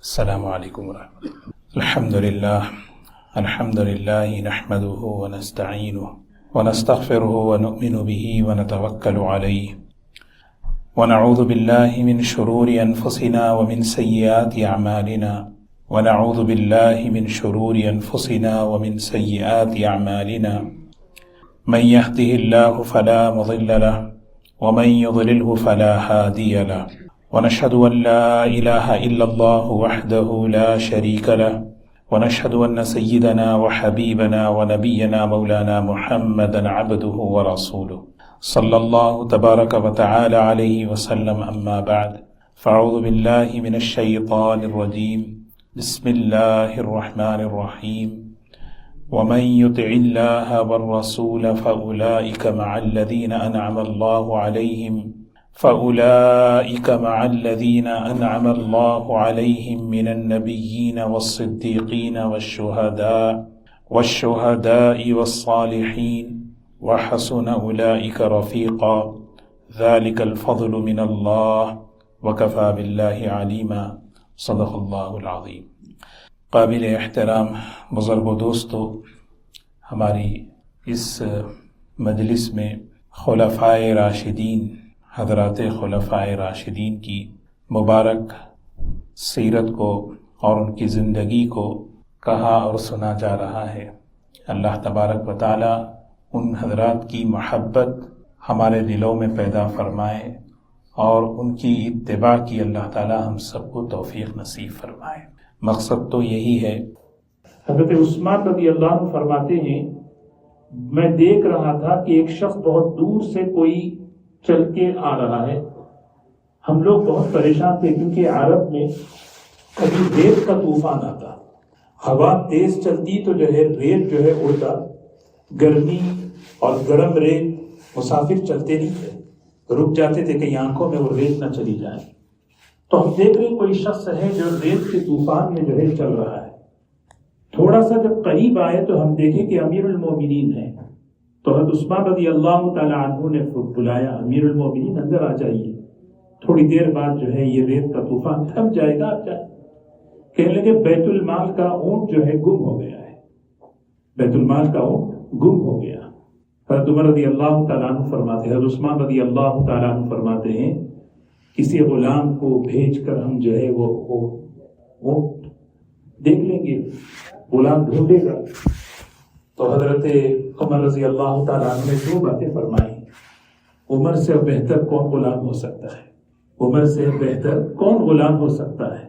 السلام علیکم ورحمۃ اللہ۔ الحمد للہ نحمده ونستعینه ونستغفره ونؤمن به ونتوکل علیہ ونعوذ باللہ من شرور انفسنا ومن سیئات اعمالنا ونعوذ باللہ من شرور انفسنا ومن سیئات اعمالنا من يهده الله فلا مضل له ومن يضلله فلا هادي له ونشهد أن لا إله إلا الله وحده لا شريك له ونشهد أن سيدنا وحبيبنا ونبينا مولانا محمدا عبده ورسوله صلى الله تبارك وتعالى عليه وسلم أما بعد فأعوذ بالله من الشيطان الرجيم بسم الله الرحمن الرحيم ومن يطع الله والرسول فأولئك مع الذين أنعم الله عليهم أنعم الله عليهم من النبيين والصديقين والشهداء والصالحين وحسن أولئك رفيقا ذلك الفضل من الله وكفى بالله عليما صدق الله العظيم۔ قابل احترام بزرگ و دوستو، ہماری اس مجلس میں خلفائے راشدین، حضرات خلفائے راشدین کی مبارک سیرت کو اور ان کی زندگی کو کہا اور سنا جا رہا ہے۔ اللہ تبارک و تعالی ان حضرات کی محبت ہمارے دلوں میں پیدا فرمائے اور ان کی اتباع کی اللہ تعالی ہم سب کو توفیق نصیب فرمائے۔ مقصد تو یہی ہے۔ حضرت عثمان رضی اللہ عنہ فرماتے ہیں، میں دیکھ رہا تھا کہ ایک شخص بہت دور سے کوئی چل کے آ رہا ہے۔ ہم لوگ بہت پریشان تھے کیونکہ عرب میں کبھی ریت کا طوفان آتا، ہوا تیز چلتی تو ریت اڑتا، گرمی اور گرم ریت مسافر چلتے نہیں تھے، رک جاتے تھے کہ آنکھوں میں وہ ریت نہ چلی جائے۔ تو ہم دیکھ رہے کوئی شخص ہے جو ریت کے طوفان میں چل رہا ہے۔ تھوڑا سا جب قریب آئے تو ہم دیکھیں کہ امیر المومنین ہے، تو حضرت عثمان رضی اللہ تعالی عنہ نے بلایا، امیر المومنین اندر آ جائیے، تھوڑی دیر بعد یہ ریت کا طوفان تھم جائے گا، آپ جائیں۔ کہنے لگے بیت المال کا اونٹ گم ہو گیا ہے، بیت المال کا اونٹ گم ہو گیا۔ حضرت عمر رضی اللہ تعالیٰ عنہ فرماتے ہیں، حضرت عثمان رضی اللہ تعالیٰ عنہ فرماتے ہیں، کسی غلام کو بھیج کر ہم وہ اونٹ دیکھ لیں گے، غلام ڈھونڈے گا۔ تو حضرت عمر رضی اللہ تعالیٰ عنہ نے دو باتیں فرمائی، عمر سے بہتر کون غلام ہو سکتا ہے، عمر سے بہتر کون غلام ہو سکتا ہے۔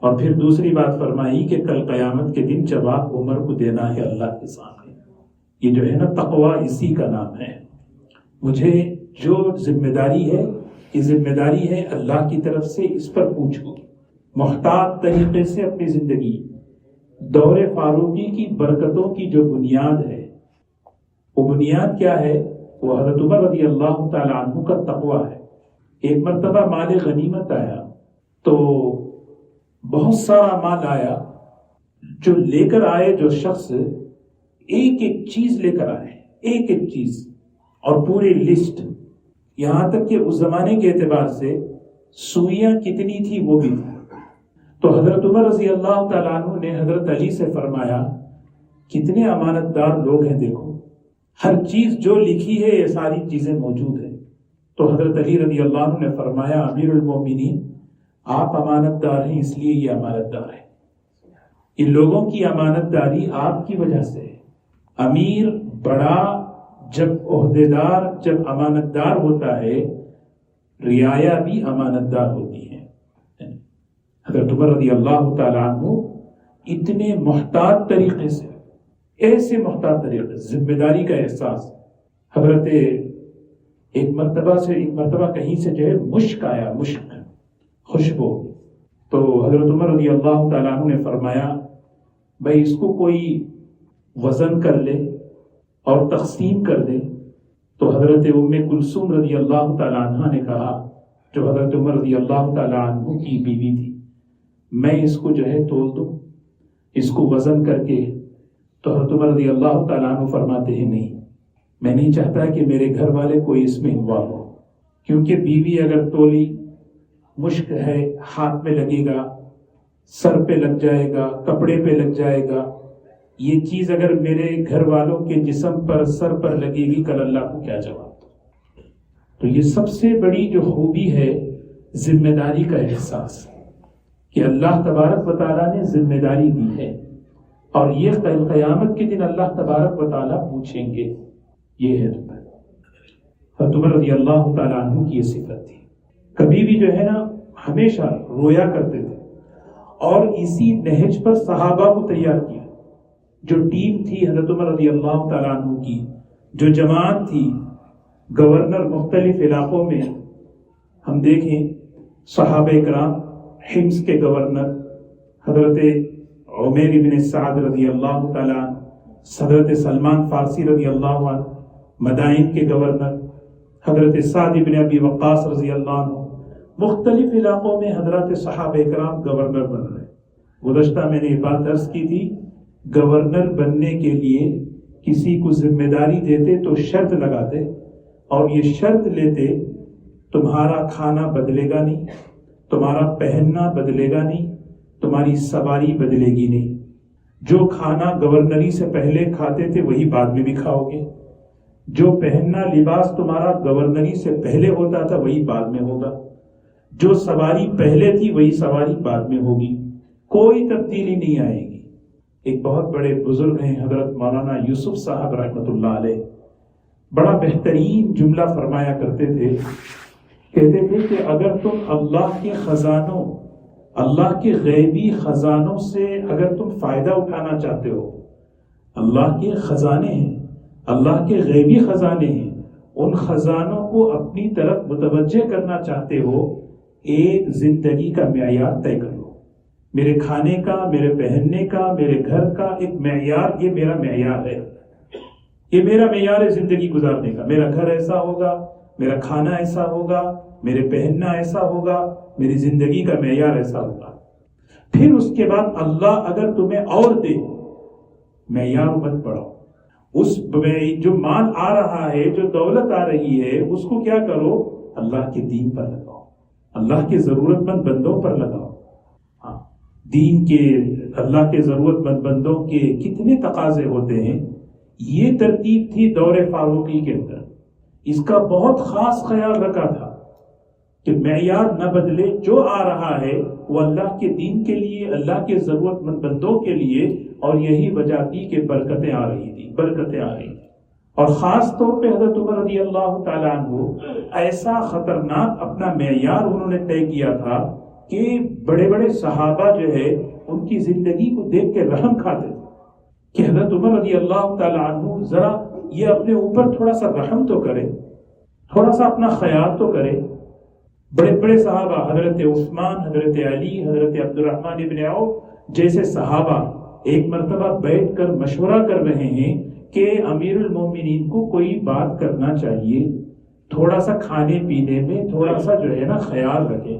اور پھر دوسری بات فرمائی کہ کل قیامت کے دن جواب عمر کو دینا ہے اللہ کے سامنے۔ یہ نا تقویٰ، اسی کا نام ہے۔ مجھے جو ذمہ داری ہے، یہ ذمہ داری ہے اللہ کی طرف سے، اس پر پوچھو محتاط طریقے سے اپنی زندگی۔ دور فاروقی کی برکتوں کی جو بنیاد ہے، وہ بنیاد کیا ہے؟ وہ حضرت عمر رضی اللہ تعالی عنہ کا تقویٰ ہے۔ ایک مرتبہ مال غنیمت آیا تو بہت سارا مال آیا، جو لے کر آئے جو شخص ایک ایک چیز لے کر آئے، ایک ایک چیز، اور پوری لسٹ، یہاں تک کہ اس زمانے کے اعتبار سے سوئیاں کتنی تھی وہ بھی تھی۔ تو حضرت عمر رضی اللہ تعالیٰ عنہ نے حضرت علی سے فرمایا، کتنے امانت دار لوگ ہیں، دیکھو ہر چیز جو لکھی ہے یہ ساری چیزیں موجود ہیں۔ تو حضرت علی رضی اللہ عنہ نے فرمایا، امیر المومنین آپ امانت دار ہیں، اس لیے یہ امانت دار ہے، ان لوگوں کی امانت داری آپ کی وجہ سے ہے۔ امیر بڑا جب عہدیدار جب امانت دار ہوتا ہے، رعایا بھی امانت دار ہوتی ہے۔ حضرت عمر رضی اللہ تعالیٰ عنہ اتنے محتاط طریقے سے، ایسے محتاط طریقے سے ذمہ داری کا احساس۔ حضرت ایک مرتبہ کہیں سے مشک آیا، مشک خوشبو، تو حضرت عمر رضی اللہ تعالیٰ عنہ نے فرمایا، بھائی اس کو کوئی وزن کر لے اور تقسیم کر دے۔ تو حضرت ام کلثوم رضی اللہ تعالیٰ عنہ نے کہا، جو حضرت عمر رضی اللہ تعالیٰ عنہ کی بیوی تھی، میں اس کو تول دوں، اس کو وزن کر کے؟ تو حضرت عمر رضی اللہ تعالیٰ عنہ فرماتے ہیں، نہیں، میں نہیں چاہتا کہ میرے گھر والے کوئی اس میں انوالو ہو، کیونکہ بیوی اگر تولی مشک ہے ہاتھ میں لگے گا، سر پہ لگ جائے گا، کپڑے پہ لگ جائے گا، یہ چیز اگر میرے گھر والوں کے جسم پر، سر پر لگے گی، کل اللہ کو کیا جواب دوں؟ تو یہ سب سے بڑی جو خوبی ہے ذمہ داری کا احساس، کہ اللہ تبارک و تعالیٰ نے ذمہ داری دی ہے، اور یہ قیامت کے دن اللہ تبارک و تعالیٰ پوچھیں گے۔ یہ ہے حضرت عمر رضی اللہ تعالیٰ عنہ کی یہ صفت تھی، کبھی بھی جو ہے نا ہمیشہ رویا کرتے تھے، اور اسی نہج پر صحابہ کو تیار کیا۔ جو ٹیم تھی حضرت عمر رضی اللہ تعالیٰ عنہ کی، جو جماعت تھی، گورنر مختلف علاقوں میں، ہم دیکھیں صحابہ کرام، حمص کے گورنر حضرت عمیر بن سعد رضی اللہ تعالیٰ عنہ، حضرت سلمان فارسی رضی اللہ عنہ، مدائن کے گورنر حضرت سعد بن ابی وقاص رضی اللہ عنہ، مختلف علاقوں میں حضرات صحابہ کرام گورنر بن رہے۔ گزشتہ میں نے یہ بات عرض کی تھی، گورنر بننے کے لیے کسی کو ذمہ داری دیتے تو شرط لگاتے، اور یہ شرط لیتے تمہارا کھانا بدلے گا نہیں، تمہارا پہننا بدلے گا نہیں، تمہاری سواری بدلے گی نہیں، جو کھانا گورنری سے پہلے کھاتے تھے وہی بعد میں بھی کھاؤ گے، جو پہننا لباس تمہارا گورنری سے پہلے ہوتا تھا وہی بعد میں ہوگا، جو سواری پہلے تھی وہی سواری بعد میں ہوگی، کوئی تبدیلی نہیں آئے گی۔ ایک بہت بڑے بزرگ ہیں حضرت مولانا یوسف صاحب رحمۃ اللہ علیہ، بڑا بہترین جملہ فرمایا کرتے تھے، کہتے تھے کہ اگر تم اللہ کے خزانوں، اللہ کے غیبی خزانوں سے اگر تم فائدہ اٹھانا چاہتے ہو، اللہ کے خزانے ہیں، اللہ کے غیبی خزانے ہیں، ان خزانوں کو اپنی طرف متوجہ کرنا چاہتے ہو، ایک زندگی کا معیار طے کر لو۔ میرے کھانے کا، میرے پہننے کا، میرے گھر کا ایک معیار، یہ میرا معیار ہے، یہ میرا معیار ہے زندگی گزارنے کا۔ میرا گھر ایسا ہوگا، میرا کھانا ایسا ہوگا، میرے پہننا ایسا ہوگا، میری زندگی کا معیار ایسا ہوگا۔ پھر اس کے بعد اللہ اگر تمہیں اور دے، معیار مت بڑھاؤ، اس جو مال آ رہا ہے، جو دولت آ رہی ہے، اس کو کیا کرو؟ اللہ کے دین پر لگاؤ، اللہ کے ضرورت مند بندوں پر لگاؤ۔ ہاں، دین کے، اللہ کے ضرورت مند بندوں کے کتنے تقاضے ہوتے ہیں۔ یہ ترتیب تھی دور فاروقی کے اندر، اس کا بہت خاص خیال رکھا تھا کہ معیار نہ بدلے، جو آ رہا ہے وہ اللہ کے دین کے لیے، اللہ کے ضرورت مند بندوں کے لیے، اور یہی وجہ تھی کہ برکتیں آ رہی تھی، برکتیں آ رہی تھی۔ اور خاص طور پہ حضرت عمر رضی اللہ تعالیٰ عنہ ایسا خطرناک اپنا معیار انہوں نے طے کیا تھا کہ بڑے بڑے صحابہ جو ہے ان کی زندگی کو دیکھ کے رحم کھاتے تھے کہ حضرت عمر رضی اللہ تعالیٰ عنہ ذرا یہ اپنے اوپر تھوڑا سا رحم تو کرے، تھوڑا سا اپنا خیال تو کرے۔ بڑے بڑے صحابہ، حضرت عثمان، حضرت علی، حضرت عبد الرحمن ابن عوف جیسے صحابہ ایک مرتبہ بیٹھ کر مشورہ کر رہے ہیں کہ امیر المومنین کو کوئی بات کرنا چاہیے، تھوڑا سا کھانے پینے میں تھوڑا سا جو ہے نا خیال رکھے،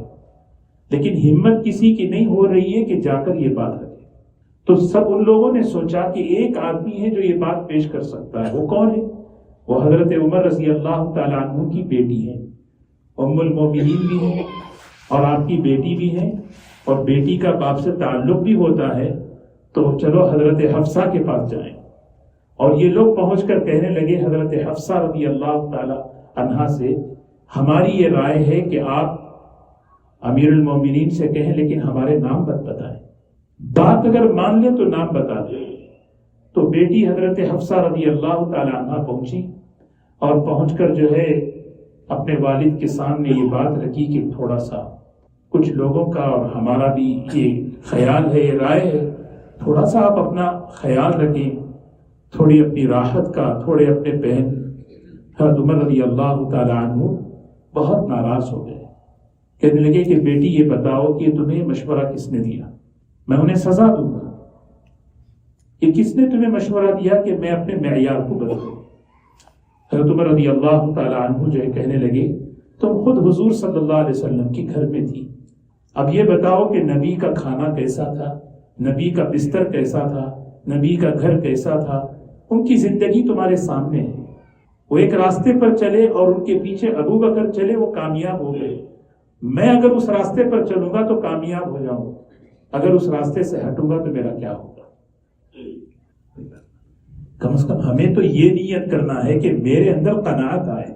لیکن ہمت کسی کی نہیں ہو رہی ہے کہ جا کر یہ بات رکھے۔ تو سب ان لوگوں نے سوچا کہ ایک آدمی ہے جو یہ بات پیش کر سکتا ہے، وہ کون ہے؟ وہ حضرت عمر رضی اللہ تعالیٰ عنہ کی بیٹی ہے، ام المومنین بھی ہیں، اور آپ کی بیٹی بھی ہیں، اور بیٹی کا باپ سے تعلق بھی ہوتا ہے، تو چلو حضرت حفصہ کے پاس جائیں۔ اور یہ لوگ پہنچ کر کہنے لگے حضرت حفصہ رضی اللہ تعالی عنہا سے، ہماری یہ رائے ہے کہ آپ امیر المومنین سے کہیں لیکن ہمارے نام مت بتائیں، بات اگر مان لیں تو نام بتا دیں۔ تو بیٹی حضرت حفصہ رضی اللہ تعالی عنہا پہنچی، اور پہنچ کر جو ہے اپنے والد کے سامنے یہ بات رکھی کہ تھوڑا سا کچھ لوگوں کا اور ہمارا بھی یہ خیال ہے، یہ رائے ہے، تھوڑا سا آپ اپنا خیال رکھیں، تھوڑی اپنی راحت کا، تھوڑے اپنے بہن۔ حضرت عمر رضی اللہ تعالی عنہ بہت ناراض ہو گئے، کہنے لگے کہ بیٹی یہ بتاؤ کہ تمہیں مشورہ کس نے دیا؟ میں انہیں سزا دوں گا، کہ کس نے تمہیں مشورہ دیا کہ میں اپنے معیار کو بدلوں؟ حضرت عمر رضی اللہ تعالیٰ عنہ جو ہے کہنے لگے تم خود حضور صلی اللہ علیہ وسلم کے گھر میں تھی، اب یہ بتاؤ کہ نبی کا کھانا کیسا تھا، نبی کا بستر کیسا تھا، نبی کا گھر کیسا تھا، ان کی زندگی تمہارے سامنے ہے۔ وہ ایک راستے پر چلے اور ان کے پیچھے ابو بکر چلے، وہ کامیاب ہو گئے، میں اگر اس راستے پر چلوں گا تو کامیاب ہو جاؤں گا۔ اگر اس راستے سے ہٹوں گا تو میرا کیا ہوگا؟ کم از کم ہمیں تو یہ نیت کرنا ہے کہ میرے اندر قناعت آئے.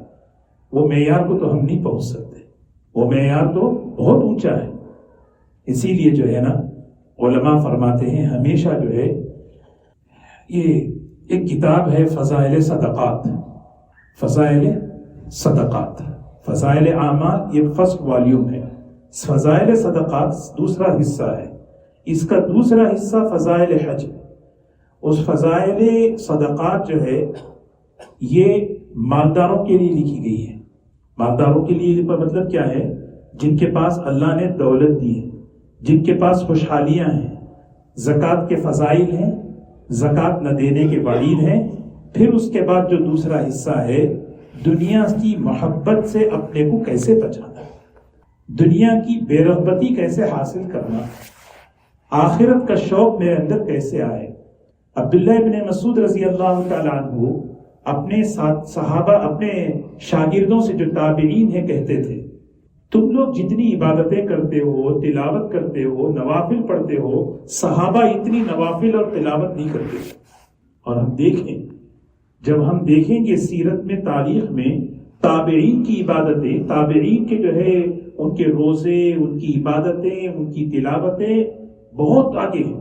وہ معیار کو تو ہم نہیں پہنچ سکتے، وہ معیار تو بہت اونچا ہے. اسی لیے جو ہے نا علماء فرماتے ہیں ہمیشہ جو ہے، یہ ایک کتاب ہے فضائل صدقات، فضائل صدقات، فضائل اعمال، یہ فرسٹ والیوم ہے. فضائل صدقات دوسرا حصہ ہے، اس کا دوسرا حصہ فضائل حج. اس فضائل صدقات جو ہے یہ مالداروں کے لیے لکھی گئی ہے. مالداروں کے لیے مطلب کیا ہے؟ جن کے پاس اللہ نے دولت دی ہے، جن کے پاس خوشحالیاں ہیں، زکوٰۃ کے فضائل ہیں، زکوٰۃ نہ دینے کے وعید ہیں. پھر اس کے بعد جو دوسرا حصہ ہے، دنیا کی محبت سے اپنے کو کیسے بچانا، دنیا کی بے رغبتی کیسے حاصل کرنا، آخرت کا شوق میرے اندر کیسے آئے. عبداللہ ابن مسعود رضی اللہ تعالیٰ عنہ اپنے صحابہ، اپنے شاگردوں سے جو تابعین ہیں، کہتے تھے تم لوگ جتنی عبادتیں کرتے ہو، تلاوت کرتے ہو، نوافل پڑھتے ہو، صحابہ اتنی نوافل اور تلاوت نہیں کرتے. اور ہم دیکھیں، جب ہم دیکھیں گے سیرت میں، تاریخ میں تابعین کی عبادتیں، تابعین کے جو ہے ان کے روزے، ان کی عبادتیں، ان کی تلاوتیں بہت آگے ہیں.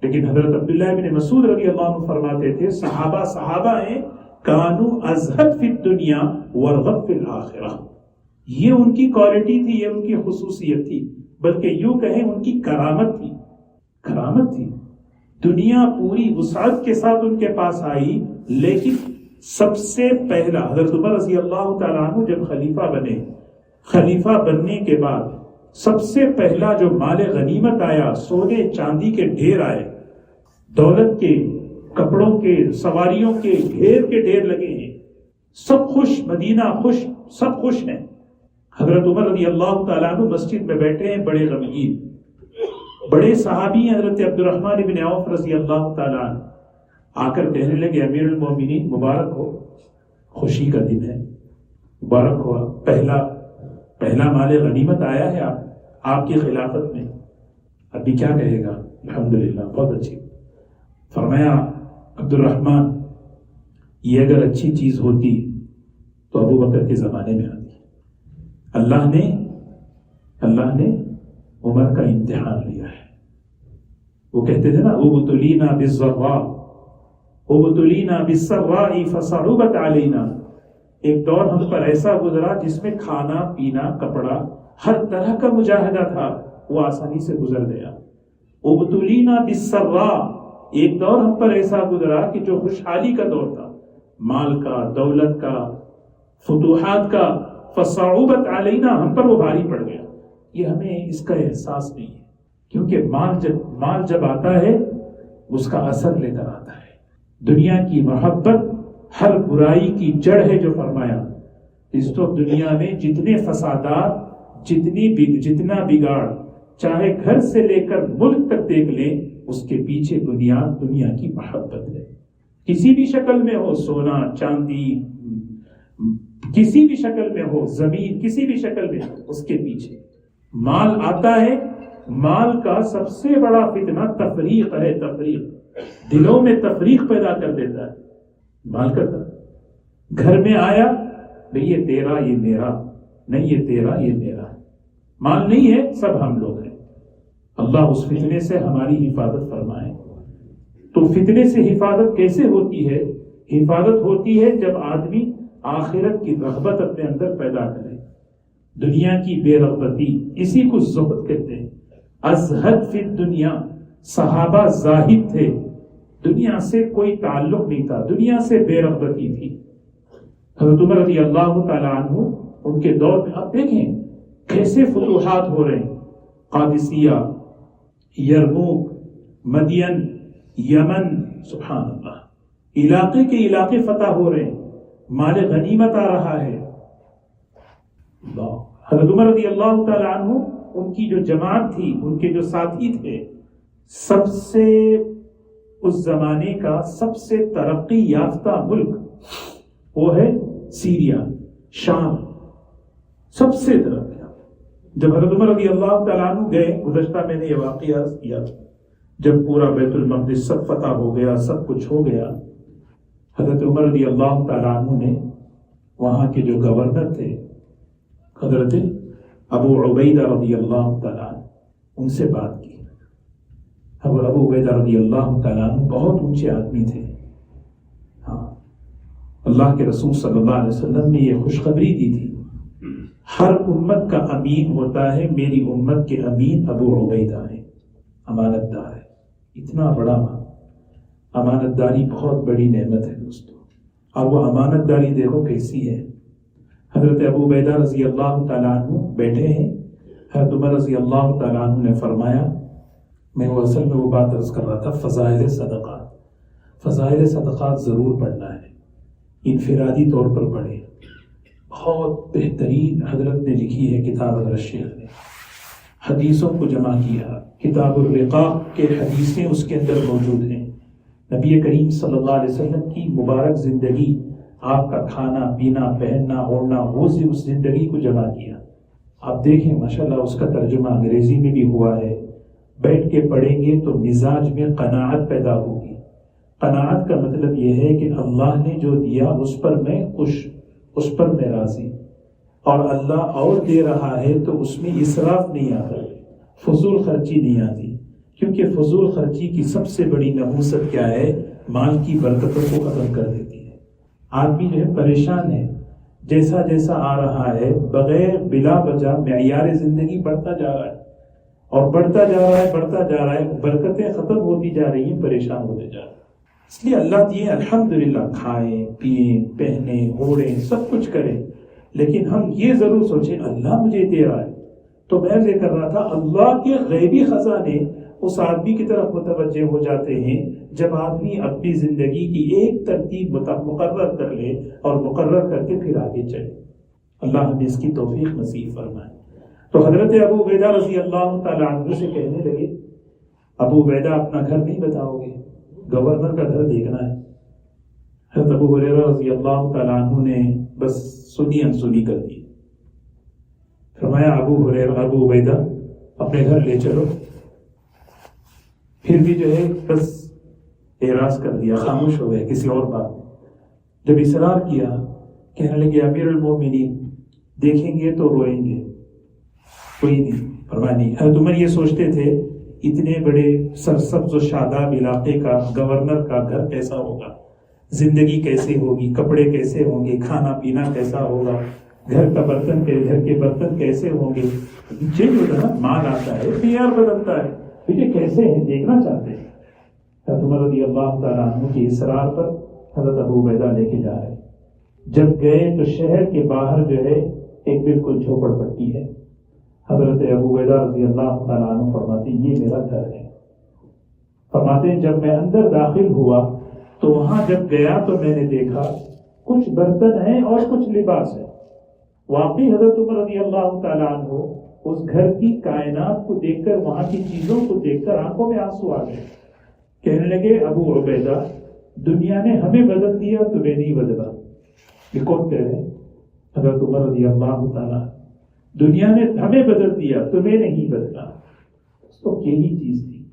لیکن حضرت عبداللہ بن مسعود رضی اللہ عنہ فرماتے تھے صحابہ ہیں کانو ازہد فی الدنیا ورغب فی الآخرہ. یہ ان کی کوالٹی تھی، یہ ان کی خصوصیت تھی، بلکہ یوں کہیں ان کی کرامت تھی. کرامت تھی. دنیا پوری وسعت کے ساتھ ان کے پاس آئی، لیکن سب سے پہلا حضرت عمر رضی اللہ تعالیٰ عنہ جب خلیفہ بنے، خلیفہ بننے کے بعد سب سے پہلا جو مال غنیمت آیا، سونے چاندی کے ڈھیر آئے، دولت کے، کپڑوں کے، سواریوں کے ڈھیر کے ڈھیر لگے ہیں. سب خوش، مدینہ خوش، سب خوش ہیں. حضرت عمر رضی اللہ تعالیٰ عنہ مسجد میں بیٹھے ہیں، بڑے غمگین. بڑے صحابی حضرت عبد الرحمن بن عوف رضی اللہ تعالیٰ عنہ آ کر کہنے لگے امیر المومنین مبارک ہو، خوشی کا دن ہے، مبارک ہوا، پہلا مال غنیمت آیا ہے آپ کی خلافت میں. ابھی کیا کہے گا؟ الحمدللہ، بہت اچھی. فرمایا عبد الرحمن یہ اگر اچھی چیز ہوتی تو ابو بکر کے زمانے میں آتی. اللہ نے عمر کا امتحان لیا ہے. وہ کہتے تھے نا ابتلینا بالضراء ابتلینا بالسراء فصعبت علینا. ایک دور ہم پر ایسا گزرا جس میں کھانا پینا کپڑا ہر طرح کا مجاہدہ تھا، وہ آسانی سے گزر گیا. ابتلینا بالسراء، ایک دور ہم پر ایسا گزرا کہ جو خوشحالی کا دور تھا، مال کا، دولت کا، فتوحات کا، فصعبت علینا، ہم پر وہ بھاری پڑ گیا. یہ ہمیں اس کا احساس نہیں ہے، کیونکہ مال جب آتا ہے اس کا اثر لے کر آتا ہے. دنیا کی محبت ہر برائی کی جڑ ہے، جو فرمایا اس تو دنیا میں جتنے فسادات، جتنا بگاڑ، چاہے گھر سے لے کر ملک تک دیکھ لیں، اس کے پیچھے بنیاد دنیا کی محبت ہے. کسی بھی شکل میں ہو، سونا چاندی، کسی بھی شکل میں ہو، زمین کسی بھی شکل میں، اس کے پیچھے مال آتا ہے. مال کا سب سے بڑا فتنہ تفریق ہے. تفریق، دلوں میں تفریق پیدا کر دیتا ہے مال کا. گھر میں آیا بھئی یہ تیرا یہ میرا، نہیں یہ تیرا یہ میرا. مال نہیں ہے، سب ہم لوگ ہیں. اللہ اس فتنے سے ہماری حفاظت فرمائے. تو فتنے سے حفاظت کیسے ہوتی ہے؟ حفاظت ہوتی ہے جب آدمی آخرت کی رغبت اپنے اندر پیدا کرے، دنیا کی بے رغبتی. اسی کو زہد کہتے ہیں. ازہد فی الدنیا، صحابہ زاہد تھے، دنیا سے کوئی تعلق نہیں تھا، دنیا سے بے رغبتی تھی. حضرت عمر رضی اللہ تعالیٰ عنہ ان کے دور میں آپ دیکھیں کیسے فتوحات ہو رہے ہیں. قادسیہ، یرموک، مدین، یمن، سبحان اللہ، علاقے کے علاقے فتح ہو رہے ہیں، مال غنیمت آ رہا ہے. حضرت عمر رضی اللہ تعالیٰ عنہ، ان کی جو جماعت تھی، ان کے جو ساتھی تھے، سب سے اس زمانے کا سب سے ترقی یافتہ ملک وہ ہے سیریا، شام، سب سے ترقی. جب حضرت عمر رضی اللہ تعالیٰ عنہ گئے، گزشتہ میں نے یہ واقعہ عرض کیا، جب پورا بیت المقدس سب فتح ہو گیا، سب کچھ ہو گیا، حضرت عمر رضی اللہ تعالیٰ عنہ نے وہاں کے جو گورنر تھے حضرت ابو عبیدہ رضی اللہ تعالیٰ عنہ، ان سے بات کی۔ ابو عبیدہ رضی اللہ تعالیٰ عنہ بہت اونچے آدمی تھے، ہاں، اللہ کے رسول صلی اللہ علیہ وسلم نے یہ خوشخبری دی تھی، ہر امت کا امین ہوتا ہے، میری امت کے امین ابو عبیدہ ہیں، امانت دار ہے۔ اتنا بڑا امانت داری بہت بڑی نعمت ہے دوستو، اور وہ امانت داری دیکھو کیسی ہے۔ حضرت ابو عبیدہ رضی اللہ تعالیٰ عنہ بیٹھے ہیں، حضرت عمر رضی اللہ تعالیٰ عنہ نے فرمایا، میں وہ اصل میں وہ بات عرض کر رہا تھا، فضائل صدقات ضرور پڑھنا ہے، انفرادی طور پر پڑھیں، بہت بہترین حضرت نے لکھی ہے کتاب، حضرت شیخ نے حدیثوں کو جمع کیا، کتاب الرقاق کے حدیثیں اس کے اندر موجود ہیں، نبی کریم صلی اللہ علیہ وسلم کی مبارک زندگی، آپ کا کھانا پینا پہننا اوڑھنا، وہ اس زندگی کو جمع کیا۔ آپ دیکھیں ماشاءاللہ اس کا ترجمہ انگریزی میں بھی ہوا ہے، بیٹھ کے پڑھیں گے تو مزاج میں قناعت پیدا ہوگی۔ قناعت کا مطلب یہ ہے کہ اللہ نے جو دیا اس پر میں خوش، اس پر میں راضی، اور اللہ اور دے رہا ہے تو اس میں اسراف نہیں آتا، فضول خرچی نہیں آتی، کیونکہ فضول خرچی کی سب سے بڑی نحوست کیا ہے؟ مال کی برکتوں کو ختم کر دیتی ہے۔ آدمی جو ہے پریشان ہے، جیسا جیسا آ رہا ہے بغیر بلا وجہ معیار زندگی بڑھتا جا رہا ہے، اور بڑھتا جا رہا ہے، برکتیں ختم ہوتی جا رہی ہیں، پریشان ہوتے جا رہے ہیں۔ اس لیے اللہ دیے الحمدللہ، کھائیں پئیں پہنیں اوڑھیں سب کچھ کریں، لیکن ہم یہ ضرور سوچیں اللہ مجھے دے رہا ہے۔ تو میں یہ کر رہا تھا، اللہ کے غیبی خزانے اس آدمی کی طرف متوجہ ہو جاتے ہیں جب آدمی اپنی زندگی کی ایک ترتیب مقرر کر لے اور مقرر کر کے پھر آگے چلے۔ اللہ ہمیں اس کی توفیق نصیب فرمائے۔ تو حضرت ابو عبیدہ رضی اللہ تعالیٰ عنہ سے کہنے لگے، ابو عبیدہ اپنا گھر نہیں بتاؤ گے، گورنر کا گھر دیکھنا ہے۔ حضرت ابو ہریرہ رضی اللہ تعالیٰ عنہ نے بس سنی انسنی کر دی، فرمایا ابو عبیدہ اپنے گھر لے چلو۔ پھر بھی جو ہے بس اعراض کر دیا، خاموش ہو گئے کسی اور بات میں۔ جب اصرار کیا، کہنے لگے امیر المومنین دیکھیں گے تو روئیں گے، کوئی نہیں، فرمایا نہیں۔ حضرت عمر یہ سوچتے تھے اتنے بڑے سرسبز و شاداب علاقے کا گورنر کا گھر کیسا ہوگا، زندگی کیسے ہوگی، کپڑے کیسے ہوں گے، کھانا پینا کیسا ہوگا، گھر کے برتن کیسے ہوں گے، چینج ہوتا ہے، مال آتا ہے، معیار بدلتا ہے، یہ کیسے ہیں دیکھنا چاہتے ہیں۔ حضرت عمر رضی اللہ تعالیٰ عنہ کی اصرار پر حضرت ابو عبیدہ لے کے جا رہے، جب گئے تو شہر کے باہر جو ہے ایک بالکل جھوپڑ پٹی ہے۔ حضرت ابو عبیدہ رضی اللہ تعالیٰ عنہ فرماتے ہیں یہ میرا گھر ہے۔ فرماتے ہیں جب میں اندر داخل ہوا تو وہاں جب گیا تو میں نے دیکھا کچھ برتن ہیں اور کچھ لباس ہے۔ واقعی حضرت عمر رضی اللہ تعالیٰ عنہ اس گھر کی کائنات کو دیکھ کر، وہاں کی چیزوں کو دیکھ کر آنکھوں میں آنسو آ گئے، کہنے لگے ابو عبیدہ دنیا نے ہمیں بدل دیا، تمہیں نہیں بدلا۔ یہ کون کہہ رہے ہیں؟ حضرت عمر رضی اللہ تعالیٰ، دنیا نے ہمیں بدل دیا، تمہیں نہیں بدلا۔ تو یہی چیز تھی،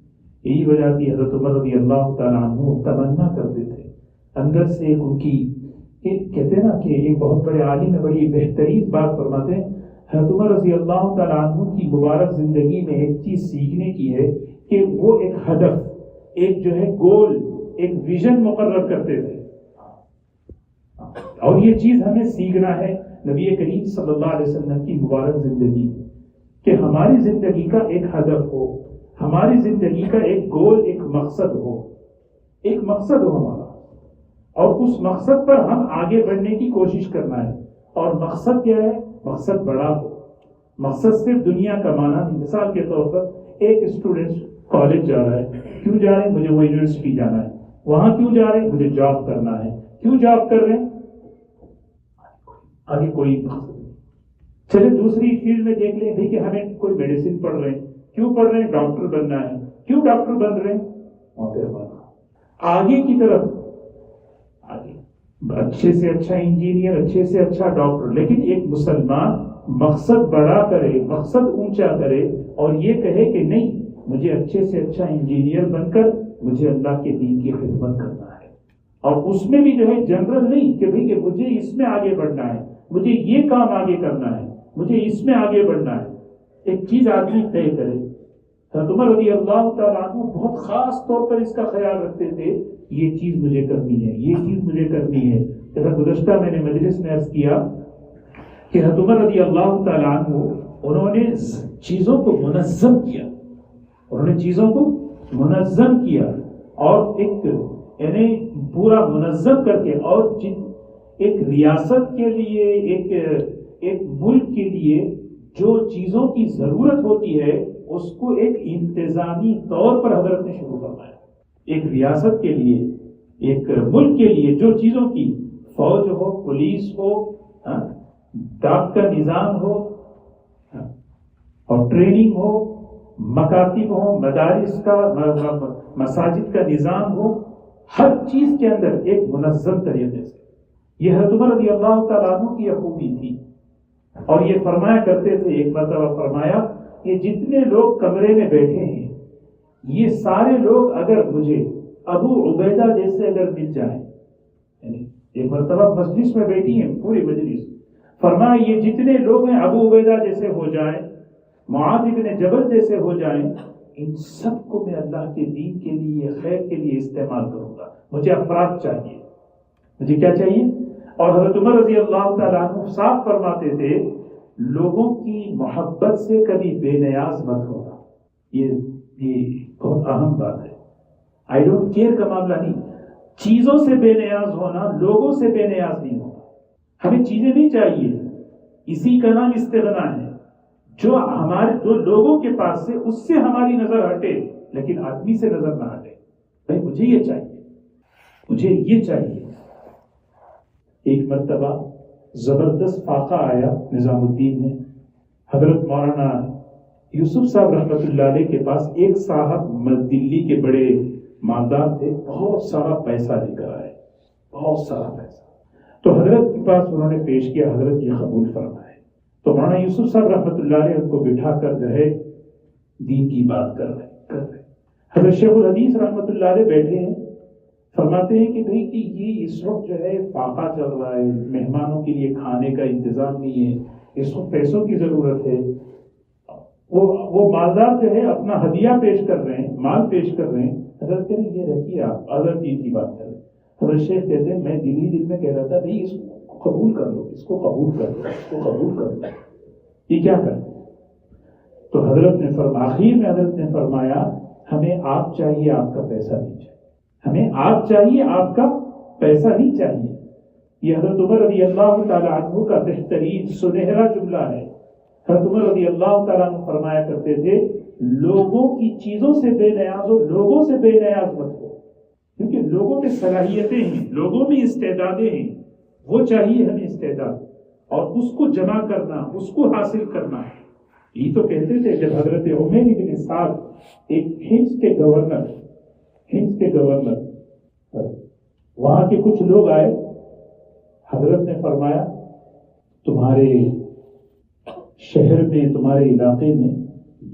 یہی وجہ تھی حضرت عمر رضی اللہ تعالیٰ عنہ تمنا کرتے تھے اندر سے ایک ان کی، کہتے ہیں نا کہ ایک بہت بڑے عالم میں بڑی بہترین بات فرماتے ہیں، حضرت عمر رضی اللہ تعالیٰ عنہ کی مبارک زندگی میں ایک چیز سیکھنے کی ہے کہ وہ ایک ہدف، ایک جو ہے گول، ایک ویژن مقرر کرتے تھے، اور یہ چیز ہمیں سیکھنا ہے نبی کریم صلی اللہ علیہ وسلم کی مبارک زندگی کہ ہماری زندگی کا ایک ہدف ہو، ہماری زندگی کا ایک گول، ایک مقصد ہو، ایک مقصد ہو ہمارا، اور اس مقصد پر ہم آگے بڑھنے کی کوشش کرنا ہے۔ اور مقصد کیا ہے؟ مقصد بڑا ہو، مقصد صرف دنیا کا معنی نہیں۔ مثال کے طور پر ایک اسٹوڈنٹ کالج جا رہا ہے، کیوں جا رہے ہیں؟ مجھے وہ یونیورسٹی جانا ہے۔ وہاں کیوں جا رہے ہیں؟ مجھے جاب کرنا ہے۔ کیوں جاب کر رہے ہیں؟ آگے کوئی مقصد نہیں۔ چلے دوسری فیلڈ میں دیکھ لیں کہ ہمیں کوئی میڈیسن پڑھ رہے ہیں، کیوں پڑھ رہے ہیں؟ ڈاکٹر بننا ہے۔ کیوں ڈاکٹر بن رہے ہیں؟ وہاں پہ آگے کی طرف، آگے اچھے سے اچھا انجینئر، اچھے سے اچھا ڈاکٹر۔ لیکن ایک مسلمان مقصد بڑا کرے، مقصد اونچا کرے اور یہ کہے کہ نہیں، مجھے اچھے سے اچھا انجینئر بن کر مجھے اللہ کے دین کی خدمت کرنا ہے، اور اس میں بھی جو ہے جنرل نہیں کہ بھئی کہ مجھے اس میں آگے بڑھنا ہے، مجھے یہ کام آگے کرنا ہے، مجھے اس میں آگے بڑھنا ہے. ایک چیز آدمی طے کرے. حضرت عمر رضی اللہ تعالیٰ عنہ بہت خاص طور پر اس کا خیال رکھتے تھے، یہ چیز مجھے کرنی ہے، یہ چیز مجھے کرنی ہے. جیسا گزشتہ میں نے مجلس میں عرض کیا کہ حضرت عمر رضی اللہ تعالیٰ عنہ انہوں نے چیزوں کو منظم کیا، انہوں نے چیزوں کو منظم کیا اور ایک یعنی پورا منظم کر کے، اور ایک ریاست کے لیے، ایک ملک کے لیے جو چیزوں کی ضرورت ہوتی ہے اس کو ایک انتظامی طور پر حضرت نے شروع فرمایا. ایک ریاست کے لیے، ایک ملک کے لیے جو چیزوں کی، فوج ہو، پولیس ہو، ڈاک کا نظام ہو، اور ٹریننگ ہو، مکاتب ہو، مدارس کا، مساجد کا نظام ہو، ہر چیز کے اندر ایک منظم طریقے سے. یہ حضرت عمر رضی اللہ تعالیٰ عنہ کی خوبی تھی. اور یہ فرمایا کرتے تھے، ایک مرتبہ فرمایا کہ جتنے لوگ کمرے میں بیٹھے ہیں یہ سارے لوگ اگر مجھے ابو عبیدہ جیسے اگر مل جائیں، یعنی ایک مرتبہ مجلس میں بیٹھی ہیں پوری مجلس، فرمایا یہ جتنے لوگ ہیں ابو عبیدہ جیسے ہو جائیں، معاذ بن جبل جیسے ہو جائیں، ان سب کو میں اللہ کے دین کے لیے، خیر کے لیے استعمال کروں گا. مجھے افراد چاہیے. مجھے کیا چاہیے؟ اور حضرت عمر رضی اللہ تعالیٰ عنہ صاف فرماتے تھے، لوگوں کی محبت سے کبھی بے نیاز مت ہونا. یہ بہت اہم بات ہے. آئی ڈونٹ کیئر کا معاملہ نہیں، چیزوں سے بے نیاز ہونا، لوگوں سے بے نیاز نہیں ہونا. ہمیں چیزیں نہیں چاہیے، اسی کا نام استغنا ہے. جو لوگوں کے پاس سے، اس سے ہماری نظر ہٹے، لیکن آدمی سے نظر نہ ہٹے. بھائی مجھے یہ چاہیے، مجھے یہ چاہیے. ایک مرتبہ زبردست فاقہ آیا نظام الدین نے. حضرت مولانا یوسف صاحب رحمۃ اللہ علیہ کے پاس ایک صاحب دلی کے بڑے مالدار تھے، بہت سارا پیسہ لے کر آئے، بہت سارا پیسہ. تو حضرت کے پاس انہوں نے پیش کیا، حضرت یہ قبول فرمائے. تو مولانا یوسف صاحب رحمۃ اللہ علیہ ان کو بٹھا کر جو ہے دین کی بات کر رہے. حضرت شیخ الحدیث رحمۃ اللہ علیہ بیٹھے ہیں، فرماتے ہیں کہ بھئی کہ یہ اس وقت جو ہے فاقہ چل رہا ہے، مہمانوں کے لیے کھانے کا انتظام نہیں ہے، اس وقت پیسوں کی ضرورت ہے. وہ مالدار جو ہے اپنا ہدیہ پیش کر رہے ہیں، مال پیش کر رہے ہیں. حضرت کہتے ہیں یہ رکھیے آپ، حضرت دین کی بات کر رہے ہیں. حضرت شیخ کہتے ہیں میں دل ہی دل میں کہہ رہا تھا بھئی اس کو قبول کر لو، اس کو قبول کر لو، اس کو قبول کر لو، یہ کیا کر. تو حضرت نے آخر میں حضرت نے فرمایا ہمیں آپ چاہیے، آپ کا پیسہ نہیں چاہیے. ہمیں آپ چاہیے، آپ کا پیسہ نہیں چاہیے. یہ حضرت عمر رضی اللہ تعالیٰ عنہ کا بہترین سنہرا جملہ ہے. حضرت عمر رضی اللہ تعالیٰ عنہ فرمایا کرتے تھے، لوگوں کی چیزوں سے بے نیاز ہو، لوگوں سے بے نیاز مت ہو. کیونکہ لوگوں میں صلاحیتیں ہیں، لوگوں میں استعدادیں ہیں، وہ چاہیے ہمیں استعداد، اور اس کو جمع کرنا، اس کو حاصل کرنا. یہ تو کہتے تھے جب حضرت عمیر بن سعد ایک ہندس کے گورنر وہاں کے کچھ لوگ آئے، حضرت نے فرمایا تمہارے شہر میں، تمہارے علاقے میں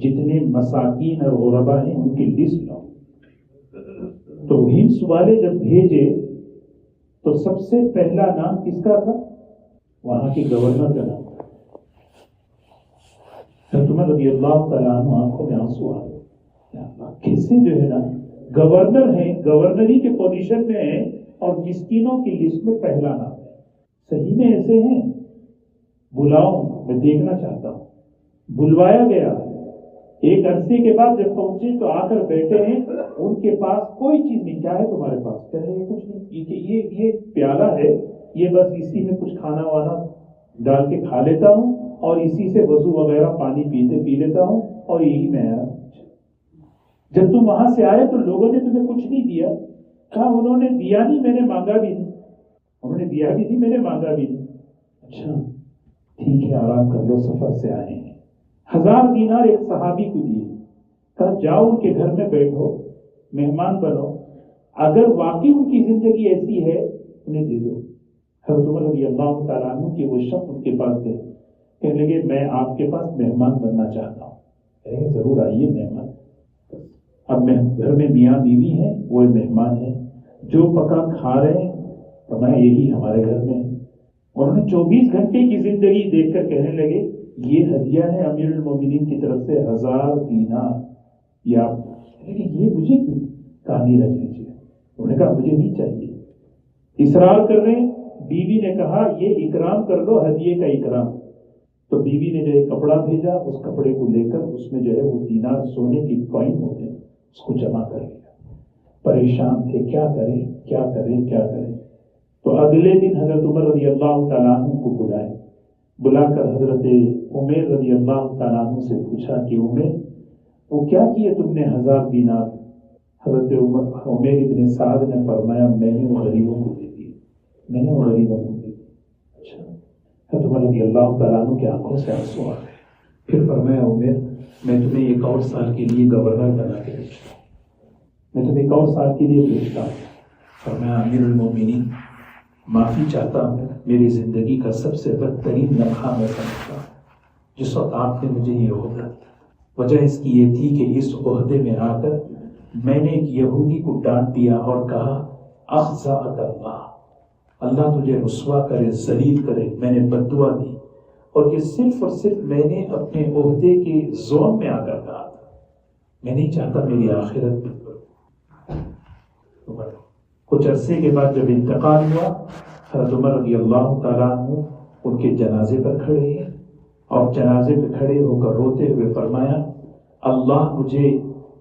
جتنے مساکین اور غربا ہیں ان کی لسٹ لاؤ. تو ہندس والے جب بھیجے تو سب سے پہلا نام کس کا تھا؟ وہاں کے گورنر کا نام تھا. حضرت عمر رضی اللہ تعالیٰ عنہ آنکھوں میں آنسو آ گئے. کیسے جو ہے نا گورنر ہیں، گورنری کے پوزیشن میں ہیں، اور مسکینوں کی لسٹ میں پہلا نام ہے. صحیح میں ایسے ہیں؟ بلاؤ، میں دیکھنا چاہتا ہوں. بلوایا گیا. ایک عرصے کے بعد جب پہنچے تو آ کر بیٹھے ہیں، ان کے پاس کوئی چیز نہیں. کیا ہے تمہارے پاس؟ کہہ رہے ہیں کچھ نہیں، یہ پیالہ ہے، یہ بس اسی میں کچھ کھانا وانا ڈال کے کھا لیتا ہوں، اور اسی سے وضو وغیرہ پانی پی لیتا ہوں، اور یہی میں آیا. جب تم وہاں سے آئے تو لوگوں نے تمہیں کچھ نہیں دیا؟ کہا انہوں نے دیا نہیں، میں نے مانگا بھی نہیں. انہوں نے دیا بھی نہیں، میں نے مانگا بھی نہیں. اچھا ٹھیک ہے، آرام کر لو، سفر سے آئے ہیں. 1000 دینار ایک صحابی کو دیے. کہا جاؤ ان کے گھر میں بیٹھو، مہمان بنو، اگر واقعی ان کی زندگی ایسی ہے انہیں دے دو. حضرت عمر رضی اللہ تعالیٰ عنہ کے وہ شخص ان کے پاس گئے. کہنے لگے میں آپ کے پاس مہمان بننا چاہتا ہوں. کہنے لگے ضرور آئیے مہمان. اب گھر میں میاں بیوی ہیں, وہ مہمان ہیں, جو پکا کھا رہے ہیں فرمایا یہی ہمارے گھر میں ہے. انہوں نے 24 گھنٹے کی زندگی دیکھ کر کہنے لگے یہ ہدیہ ہے امیر المومنین کی طرف سے 1000 دینار. یا یہ مجھے کیوں کہانی رکھ لیجیے. انہوں نے کہا مجھے نہیں چاہیے. اصرار کر رہے ہیں. بیوی نے کہا یہ اکرام کر دو, ہدیے کا اکرام. تو بیوی نے جو ہے کپڑا بھیجا, اس کپڑے کو لے کر اس میں جو ہے وہ دینار سونے کی کوئن ہوتے ہیں اس کو جمع کر لیا. پریشان تھے کیا کریں کیا کریں کیا کریں. تو اگلے دن حضرت عمر رضی اللہ تعالیٰ عنہ کو بلائے. بلا کر حضرت عمیر رضی اللہ تعالیٰ عنہ سے پوچھا کہ عمیر وہ کیا کیے تم نے 1000 دینار؟ حضرت عمیر ابن سعد نے فرمایا میں نے وہ غریبوں کو دے دیے, میں نے وہ غریبوں کو دے دیے. اچھا. حضرت عمر رضی اللہ تعالیٰ عنہ کی آنکھوں سے آنسو آ گئے. پھر فرمایا عمیر میں تمہیں 1 اور سال کے لیے گورنر بنا کے بھیجتا ہوں, میں تمہیں 1 اور سال کے لیے بھیجتا ہوں. فرمایا امیر المومنین معافی چاہتا ہوں, میری زندگی کا سب سے بدترین لمحہ میں سمجھتا ہوں جس وقت آپ نے مجھے یہ عہدہ دیا. وجہ اس کی یہ تھی کہ اس عہدے میں آ کر میں نے ایک یہودی کو ڈانٹ دیا اور کہا اخزاک اللہ, اللہ تجھے رسوا کرے ذلیل کرے. میں نے بد دعا دی اور یہ صرف اور صرف میں نے اپنے عہدے کے زون میں آ کر کہا تھا. میں نہیں چاہتا میری آخرت میں. کچھ عرصے کے بعد جب انتقال ہوا, حضرت عمر رضی اللہ تعالیٰ عنہ ان کے جنازے پر کھڑے ہیں اور جنازے پہ کھڑے ہو کر روتے ہوئے فرمایا اللہ مجھے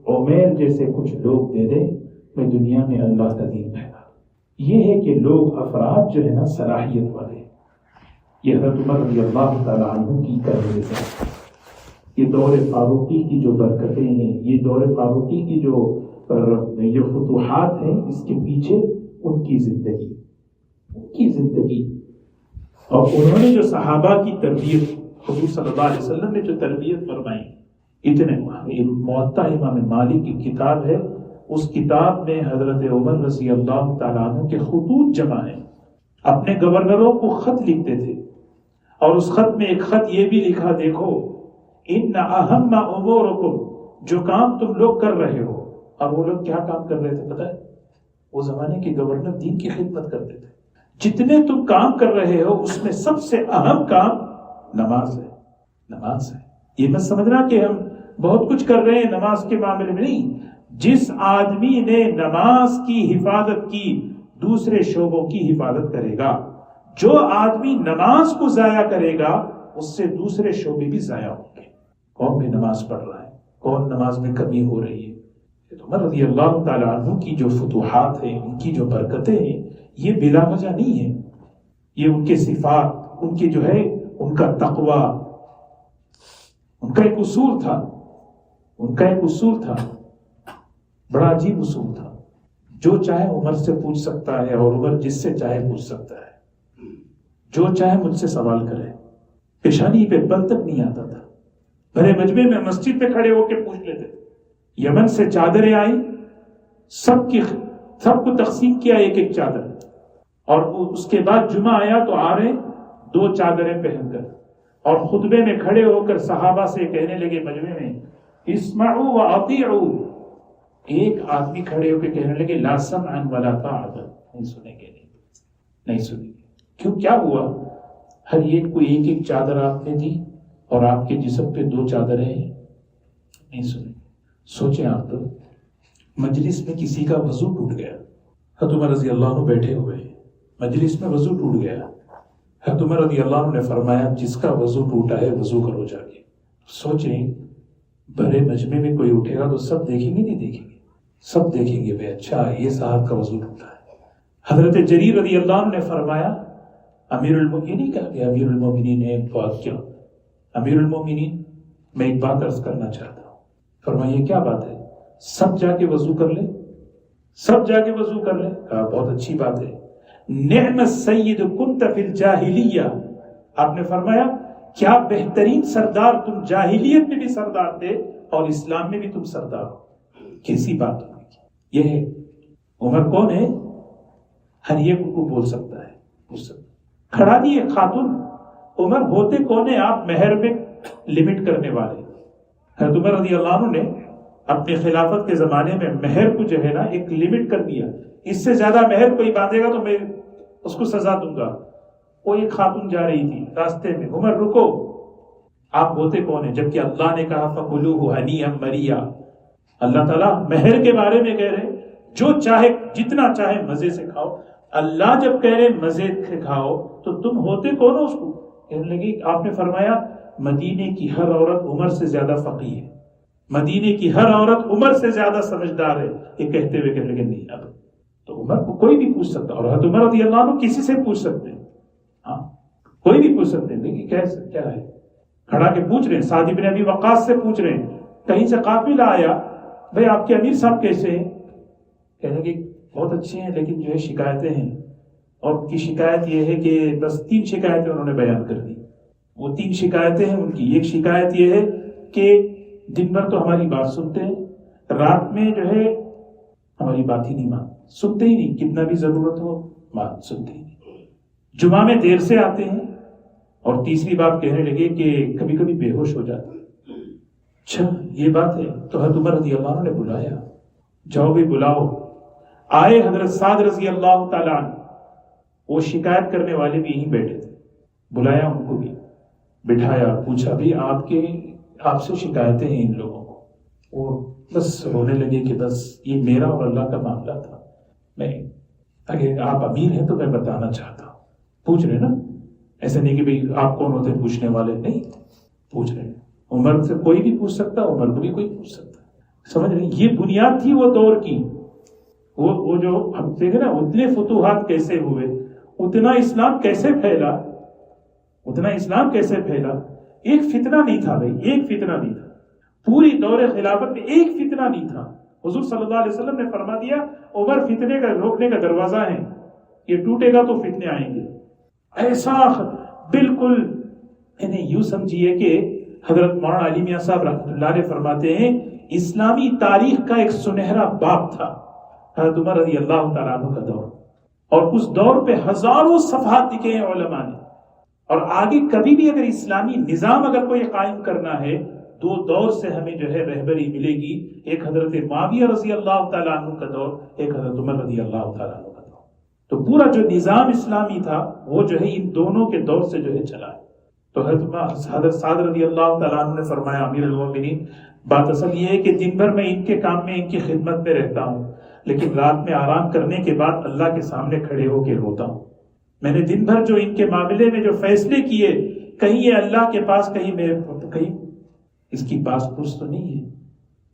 عمیر جیسے کچھ لوگ دے دے, میں دنیا میں اللہ کا دین پھیلا. یہ ہے کہ لوگ افراد جو ہے نا صلاحیت والے. یہ حضرت عمر رضی اللہ تعالیٰ عنہ کی کرنے سے یہ دور فاروقی کی جو برکتیں ہیں, یہ دور فاروقی کی جو یہ فتوحات ہیں, اس کے پیچھے ان کی زندگی اور انہوں نے جو صحابہ کی تربیت, حضور صلی اللہ علیہ وسلم نے جو تربیت فرمائی. اتنے موطا امام مالک کی کتاب ہے, اس کتاب میں حضرت عمر رضی اللہ تعالیٰ عنہ کے خطوط جمع ہیں. اپنے گورنروں کو خط لکھتے تھے اور اس خط میں ایک خط یہ بھی لکھا دیکھو ان اہم امورکم, جو کام تم لوگ کر رہے ہو. اور وہ لوگ کیا کام کر رہے تھے پتہ ہے؟ وہ زمانے کے گورنر دین کی خدمت کرتے تھے. جتنے تم کام کر رہے ہو اس میں سب سے اہم کام نماز ہے. نماز ہے. یہ مت سمجھنا کہ ہم بہت کچھ کر رہے ہیں نماز کے معاملے میں. نہیں, جس آدمی نے نماز کی حفاظت کی دوسرے شعبوں کی حفاظت کرے گا. جو آدمی نماز کو ضائع کرے گا اس سے دوسرے شعبے بھی ضائع ہوں گے. کون بھی نماز پڑھ رہا ہے, کون نماز میں کمی ہو رہی ہے. عمر رضی اللہ تعالیٰ عنہ کی جو فتوحات ہیں, ان کی جو برکتیں ہیں, یہ بلا وجہ نہیں ہے. یہ ان کے صفات, ان کے جو ہے ان کا تقوی, ان کا ایک اصول تھا. بڑا عجیب اصول تھا. جو چاہے عمر سے پوچھ سکتا ہے اور عمر جس سے چاہے پوچھ سکتا ہے. جو چاہے مجھ سے سوال کرے. پیشانی پہ بل تک نہیں آتا تھا. بھرے مجمع میں مسجد پہ کھڑے ہو کے پوچھ لیتے تھے. یمن سے چادریں آئی, سب کو تقسیم کیا ایک ایک چادر, اور اس کے بعد جمعہ آیا تو آ رہے 2 چادریں پہن کر اور خطبے میں کھڑے ہو کر صحابہ سے کہنے لگے مجمع میں اسمعوا واطیعوا. ایک آدمی کھڑے ہو کے کہنے لگے لا سمعا ولا طاعۃ, نہیں سنیں گے, نہیں سنیں گے. کیوں, کیا ہوا؟ ہر ایک کو ایک ایک چادر آپ نے دی اور آپ کے جسم پہ 2 چادریں ہیں, نہیں سنیں گے. سوچیں آپ تو, مجلس میں کسی کا وضو ٹوٹ گیا, حضرت عمر رضی اللہ عنہ بیٹھے ہوئے ہیں, مجلس میں وضو ٹوٹ گیا. حضرت عمر رضی اللہ عنہ نے فرمایا جس کا وضو ٹوٹا ہے وضو کرو جا کے. سوچیں بڑے مجمع میں کوئی اٹھے گا تو سب دیکھیں گے, نہیں دیکھیں گے, سب دیکھیں گے بھائی اچھا یہ صاحب کا وضو ٹوٹا ہے. حضرت جریر رضی اللہ عنہ نے فرمایا امیر المومنین, کہا کہ امیر المومنین ہے بات کیا؟ امیر المومنین میں ایک بات عرض کرنا چاہتا ہوں. فرمائیے کیا بات ہے؟ سب جا کے وضو کر لیں, سب جا کے وضو کر لیں. کہا بہت اچھی بات ہے. نعم السید کنت فی الجاہلیہ, آپ نے فرمایا کیا بہترین سردار تم جاہلیت میں بھی سردار تھے اور اسلام میں بھی تم سردار ہو. کیسی بات ہوگی یہ ہے. عمر کون ہے؟ ہر ایک کو بول سکتا ہے, پوچھ سکتا. کھڑا دی ایک خاتون, عمر ہوتے کون ہیں آپ مہر میں لمٹ کرنے والے؟ حضرت عمر رضی اللہ عنہ نے اپنی خلافت کے زمانے میں مہر کو جو ہے نا ایک لمٹ کر دیا، اس سے زیادہ مہر کوئی باندھے گا تو میں اس کو سزا دوں گا۔ وہ ایک خاتون جا رہی تھی راستے میں، عمر رکو، آپ ہوتے کون ہیں؟ جبکہ اللہ نے کہا فَكُلُوهُ هَنِيًّا مَرِيًّا، اللہ تعالیٰ مہر کے بارے میں کہہ رہے ہیں جو چاہے جتنا چاہے مزے سے کھاؤ۔ اللہ جب کہہ رہے مزے سے کھاؤ تو تم ہوتے کون ہو اس کو؟ کہنے لگی، آپ نے فرمایا مدینے کی ہر عورت عمر سے زیادہ فقیہ ہے، مدینے کی ہر عورت عمر سے زیادہ سمجھدار ہے۔ یہ کہتے ہوئے کہنے لگے نہیں، اب تو عمر کو کوئی بھی پوچھ سکتا، اور حضرت عمر رضی اللہ عنہ کسی سے پوچھ سکتے ہیں، ہاں کوئی بھی پوچھ سکتے ہیں، لیکن کیا ہے کھڑا کے پوچھ رہے ہیں، سعد بن ابی وقاص سے پوچھ رہے ہیں، کہیں سے قافلہ آیا، بھئی آپ کے امیر صاحب کیسے ہیں؟ کہنے لگے بہت اچھے ہیں لیکن جو ہے شکایتیں ہیں، اور ان کی شکایت یہ ہے کہ بس 3 شکایتیں انہوں نے بیان کر دی۔ وہ 3 شکایتیں ہیں ان کی۔ ایک شکایت یہ ہے کہ دن بھر تو ہماری بات سنتے ہیں، رات میں جو ہے ہماری بات ہی نہیں سنتے ہی نہیں، کتنا بھی ضرورت ہو بات سنتے ہی نہیں، جمعہ میں دیر سے آتے ہیں، اور تیسری بات کہنے لگے کہ کبھی کبھی بے ہوش ہو جاتے ہیں۔ اچھا یہ بات ہے، تو حضرت عمر رضی اللہ عنہ نے بلایا، جاؤ بھی بلاؤ۔ آئے حضرت سعد رضی اللہ تعالیٰ عنہ، وہ شکایت کرنے والے بھی یہیں بیٹھے تھے، بلایا ان کو بھی، بٹھایا، پوچھا بھی آپ سے شکایتیں ہیں ان لوگوں کو۔ وہ بس رونے لگے کہ بس یہ میرا اور اللہ کا معاملہ تھا، میں اگر آپ امیر ہیں تو میں بتانا چاہتا ہوں۔ پوچھ رہے نا، ایسا نہیں کہ بھئی آپ کون ہوتے ہیں پوچھنے والے، نہیں، پوچھ رہے ہیں۔ عمر سے کوئی بھی پوچھ سکتا، عمر کو بھی کوئی پوچھ سکتا، سمجھ رہے ہیں؟ یہ بنیاد تھی وہ دور کی۔ وہ جو ہم دیکھیں نا اتنے فتوحات کیسے ہوئے، اتنا اسلام کیسے پھیلا، ایک فتنہ نہیں تھا بھائی، ایک فتنہ نہیں تھا پوری دور خلافت میں، ایک فتنہ نہیں تھا۔ حضور صلی اللہ علیہ وسلم نے فرما دیا عمر فتنے کا روکنے کا دروازہ ہے، یہ ٹوٹے گا تو فتنے آئیں گے۔ ایسا بالکل یعنی یوں سمجھیے کہ حضرت مولانا علی میاں صاحب رحمۃ اللہ علیہ فرماتے ہیں اسلامی تاریخ کا ایک سنہرا باب تھا حضرت عمر رضی اللہ تعالیٰ عنہ کا دور، اور اس دور پہ ہزاروں صفحات لکھے ہیں علماء نے۔ اور آگے کبھی بھی اگر اسلامی نظام اگر کوئی قائم کرنا ہے، 2 دور سے ہمیں جو ہے رہبری ملے گی، ایک حضرت معاویہ رضی اللہ تعالیٰ عنہ کا دور، ایک حضرت عمر رضی اللہ تعالیٰ عنہ کا دور۔ تو پورا جو نظام اسلامی تھا وہ جو ہے ان دونوں کے دور سے جو ہے چلا ہے۔ تو حضرت سعد رضی اللہ تعالیٰ عنہ نے فرمایا امیر المومنین، بات اصل یہ ہے کہ دن بھر میں ان کے کام میں ان کی خدمت میں رہتا ہوں، لیکن رات میں آرام کرنے کے بعد اللہ کے سامنے کھڑے ہو کے روتا ہوں۔ میں نے دن بھر جو ان کے معاملے میں جو فیصلے کیے، کہیں یہ اللہ کے پاس، کہیں اس کی پاس پرس تو نہیں ہے،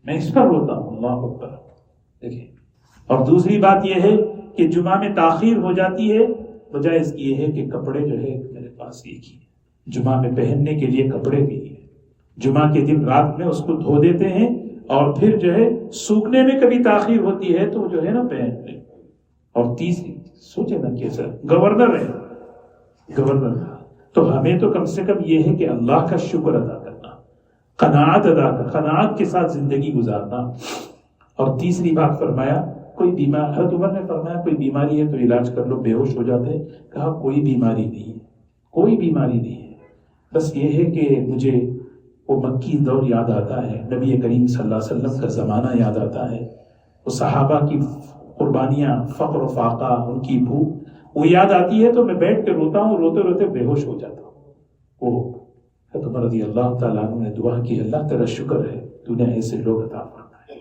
میں اس پر روتا ہوں۔ اللہ اکبر، دیکھیں۔ اور دوسری بات یہ ہے کہ جمعہ میں تاخیر ہو جاتی ہے، وجہ اس کی یہ ہے کہ کپڑے جو ہے میرے پاس ایک ہی ہے، جمعہ میں پہننے کے لیے کپڑے بھی ہیں، جمعہ کے دن رات میں اس کو دھو دیتے ہیں، اور پھر جو ہے سوکھنے میں کبھی تاخیر ہوتی ہے تو جو ہے نا پہن لیں۔ اور تیسری سوچے نا کیسا گورنر ہے، گورنر، تو ہمیں تو کم سے کم یہ ہے کہ اللہ کا شکر ادا کرنا، قناعت کے ساتھ زندگی گزارنا۔ اور تیسری بات فرمایا کوئی بیمار، حضرت عمر نے فرمایا کوئی بیماری ہے تو علاج کر لو، بے ہوش ہو جاتے ہیں، کہا کوئی بیماری نہیں ہے، کوئی بیماری نہیں ہے، بس یہ ہے کہ مجھے وہ مکی دور یاد آتا ہے، نبی کریم صلی اللہ علیہ وسلم کا زمانہ یاد آتا ہے، وہ صحابہ کی قربانیاں، فقر و فاقہ، ان کی بھوک وہ یاد آتی ہے، تو میں بیٹھ کے روتا ہوں، روتے روتے بے ہوش ہو جاتا ہوں۔ وہ حضرت عمر رضی اللہ تعالیٰ عنہ نے دعا کی، اللہ تیرا شکر ہے تو نے ایسے لوگ عطا فرمائے،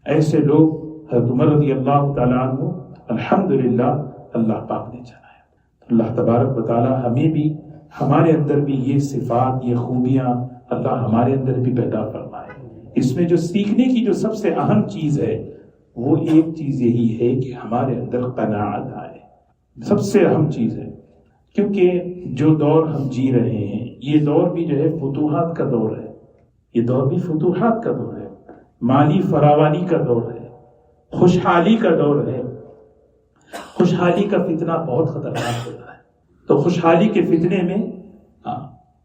ایسے لوگ حضرت عمر رضی اللہ تعالیٰ عنہ الحمدللہ اللہ پاک نے چلایا۔ اللہ تبارک و تعالیٰ ہمیں بھی، ہمارے اندر بھی یہ صفات، یہ خوبیاں اللہ ہمارے اندر بھی پیدا فرمائے۔ اس میں جو سیکھنے کی جو سب سے اہم چیز ہے وہ ایک چیز یہی ہے کہ ہمارے اندر قناعت آئے، سب سے اہم چیز ہے، کیونکہ جو دور ہم جی رہے ہیں یہ دور بھی جو ہے فتوحات کا دور ہے، یہ دور بھی فتوحات کا دور ہے، مالی فراوانی کا دور ہے، خوشحالی کا دور ہے۔ خوشحالی کا فتنہ بہت خطرناک ہوتا ہے، تو خوشحالی کے فتنے میں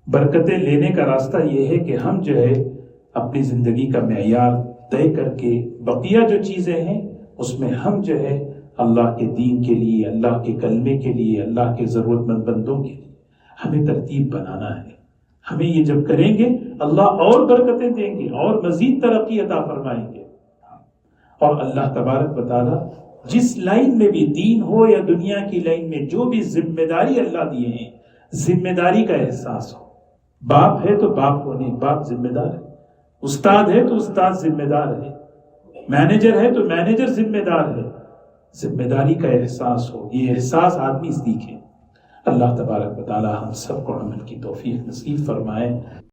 برکتیں لینے کا راستہ یہ ہے کہ ہم جو ہے اپنی زندگی کا معیار طے کر کے بقیہ جو چیزیں ہیں اس میں ہم جو ہے اللہ کے دین کے لیے، اللہ کے کلمے کے لیے، اللہ کے ضرورت مند بندوں کے لیے، ہمیں ترتیب بنانا ہے. ہمیں یہ جب کریں گے اللہ اور برکتیں دیں گے اور مزید ترقی عطا فرمائیں گے. اور اللہ تبارک و تعالی جس لائن میں بھی دین ہو یا دنیا کی لائن میں جو بھی ذمہ داری اللہ دیے ہیں ذمہ داری کا احساس ہو. باپ ہے تو باپ کو نہیں، باپ ذمہ دار ہے. استاد ہے تو استاد ذمہ دار ہے. مینیجر ہے تو مینیجر ذمہ دار ہے. ذمہ داری کا احساس ہو، یہ احساس آدمی سیکھے. اللہ تبارک و تعالی ہم سب کو عمل کی توفیق نصیب فرمائے.